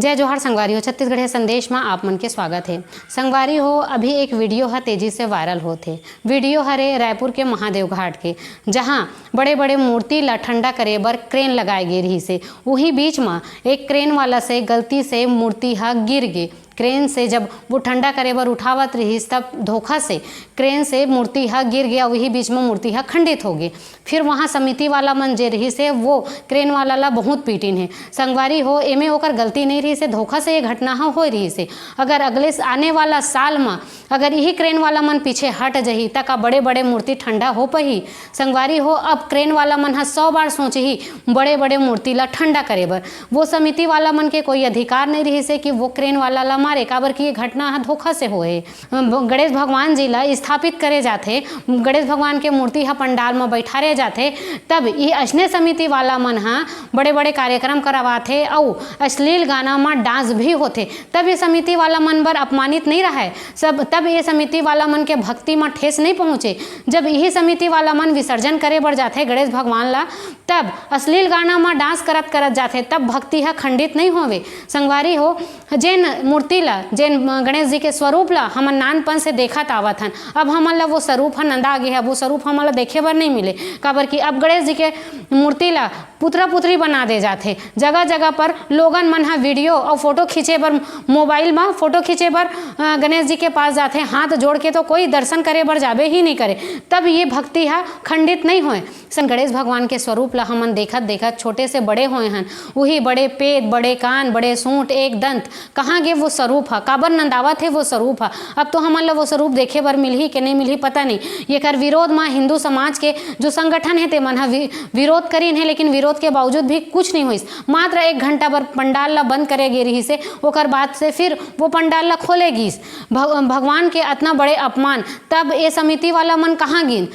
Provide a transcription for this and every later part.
जय जोहार संगवारी हो। छत्तीसगढ़ संदेश में आप मन के स्वागत है। संगवारी हो, अभी एक वीडियो है तेजी से वायरल होते। वीडियो हरे रायपुर के महादेव घाट के, जहां बड़े बड़े मूर्ति ला ठंडा करे बर क्रेन लगाए गे रही से। वही बीच में एक क्रेन वाला से गलती से मूर्ति हा गिर गे। क्रेन से जब वो ठंडा करे बर उठावत रही तब धोखा से क्रेन से मूर्ति हा गिर गया। वही बीच में मूर्ति हा खंडित हो गई। फिर वहाँ समिति वाला मन जे रही से वो क्रेन वाला ला बहुत पीटिन है। संगवारी हो, एमे ओकर गलती नहीं रही से, धोखा से ये घटना हा हो रही से। अगर अगले आने वाला साल में अगर यही क्रेन वाला मन पीछे हट जही तक बड़े बड़े मूर्ति ठंडा हो पही। संगवारी हो, अब क्रेन वाला मन हा 100 बार सोचे ही बड़े बड़े मूर्ति ला ठंडा करे बर। वो समिति वाला मन के कोई अधिकार नहीं रही से कि वो क्रेन वाला ला मारे, काबर की ये घटना धोखा से होए। गणेश भगवान जी ला स्थापित करे जाते, गणेश भगवान के मूर्ति हा पंडाल में बैठारे जाते, तब ये असने समिति वाला मन हा बड़े बड़े कार्यक्रम करवाते और अश्लील गाना में डांस भी होते। तब ये समिति वाला मन बर अपमानित नहीं रहा सब। तब ये समिति वाला मन के भक्ति में ठेस नहीं पहुँचे। जब यही समिति वाला मन विसर्जन करे बर जाते गणेश भगवान ला, तब अश्लील गाना में डांस करत करत जाते, तब भक्ति हा खंडित नहीं होवे। संगवारी हो, जैन मूर्ति ला, जैन गणेश जी के स्वरूप ला हमन नानपन से देखत आवत हन, अब हमन ला वो स्वरूप हा नंदा गे है। वो स्वरूप हमन ला देखे बर नहीं मिले, काबर की अब गणेश जी के मूर्ति ला पुतरा पुतरी बना दे जाते। जगह जगह पर लोगन मन हा वीडियो और फोटो खींचे बर, मोबाइल में फोटो खींचे बर गणेश जी के पास जाते, हाथ जोड़ के तो कोई दर्शन करे बर जाबे ही नहीं करे। तब ये भक्ति हा खंडित नहीं होए। गणेश भगवान के स्वरूप ला हमन देखत देखत छोटे से बड़े होए हन। वही बड़े पेट, बड़े कान, बड़े सूंट, एक दंत, कहाँ गे वो स्वरूप है, काबर नंदावत है वो स्वरूप है। अब तो हमन ला वो स्वरूप देखे बर मिलही कि नहीं मिलही पता नहीं। ये कर विरोध में हिंदू समाज के जो संगठन है ते मन हा विरोध करीन है, लेकिन विरोध के बावजूद भी कुछ नहीं हुई। मात्र 1 घंटा बर पंडाल ला बंद करे गे रही से, ओकर बाद से फिर वो पंडाल ला खोले गिस। भगवान के इतना बड़े अपमान, तब ये समिति वाला मन कहाँ गिन,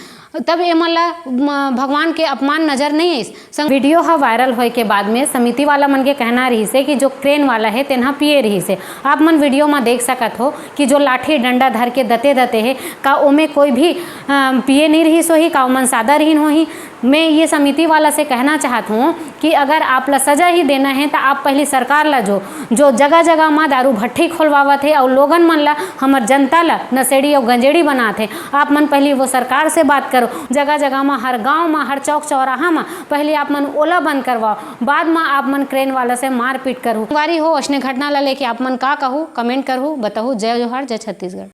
तब ये मला भगवान के अपमान नजर नहीं है। वीडियो हा वायरल होए के बाद में समिति वाला मन के कहना रही से कि जो क्रेन वाला है तेना पिए रही से। आप मन वीडियो में देख सकत हो कि जो लाठी डंडा धर के दते है, का ओमे कोई भी पिए नहीं रही सो ही, का मन सादा रहीन हो ही। मैं ये समिति वाला से कहना चाहत हूँ कि अगर आप ला सजा ही देना है तो आप पहले सरकार ला जो जगह जगह में दारू भट्टी खोलवावत है और लोगन मन ला, हमर जनता ला नशेड़ी और गंजेड़ी बनाते हैं, आप मन पहले वो सरकार से बात करो। जगह जगह में, हर गांव में, हर चौक चौराहा में पहले आप मन ओला बंद करवाओ, बाद में आप मन क्रेन वाला से मारपीट करूँ। वारी हो, असने घटना ला लेके आप मन का कहूँ, कमेंट करूँ, बताऊँ। जय जोहार, जय छत्तीसगढ़।